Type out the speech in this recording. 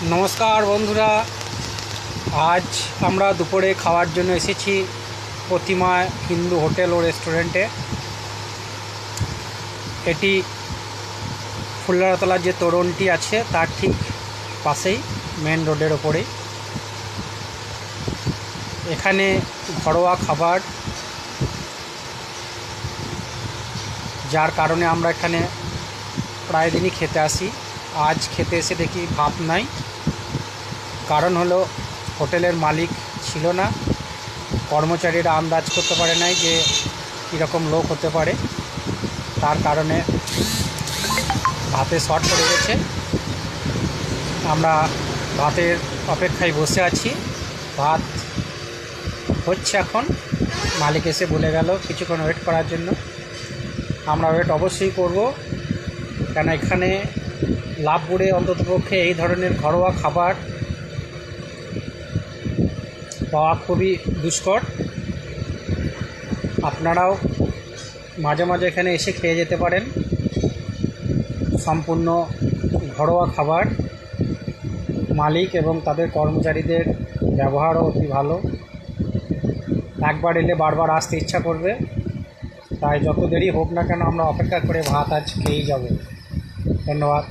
নমস্কার বন্ধুরা, আজ আমরা দুপুরে খাওয়ার জন্য এসেছি প্রতিমা হিন্দু হোটেল ও রেস্টুরেন্টে। এটি ফুল্লারতলার যে তোরণটি আছে তার ঠিক পাশেই, মেন রোডের ওপরেই। এখানে ঘরোয়া খাবার, যার কারণে আমরা এখানে প্রায় দিনই খেতে আসি। আজ খেতে এসে দেখি ভাত নাই। কারণ হলো হোটেলের মালিক ছিল না, কর্মচারীরা আন্দাজ করতে পারে নাই যে কীরকম লোক হতে পারে, তার কারণে ভাতে শর্ট পড়ে গেছে। আমরা ভাতের অপেক্ষায় বসে আছি। ভাত হচ্ছে এখন, মালিক এসে বলে গেল কিছুক্ষণ ওয়েট করার জন্য। আমরা ওয়েট অবশ্যই করব, কেন এখানে লাভপুরে অন্ততপক্ষে এই ধরনের ঘরোয়া খাবার পাওয়া খুবই দুষ্কর। আপনারাও মাঝে মাঝে এখানে এসে খেয়ে যেতে পারেন। সম্পূর্ণ ঘরোয়া খাবার, মালিক এবং তাদের কর্মচারীদের ব্যবহারও অতি ভালো। একবার এলে বারবার আসতে ইচ্ছা করবে। তাই যত দেরি হোক না কেন আমরা অপেক্ষা করে ভাত আজ খেয়েই যাব। ধন্যবাদ।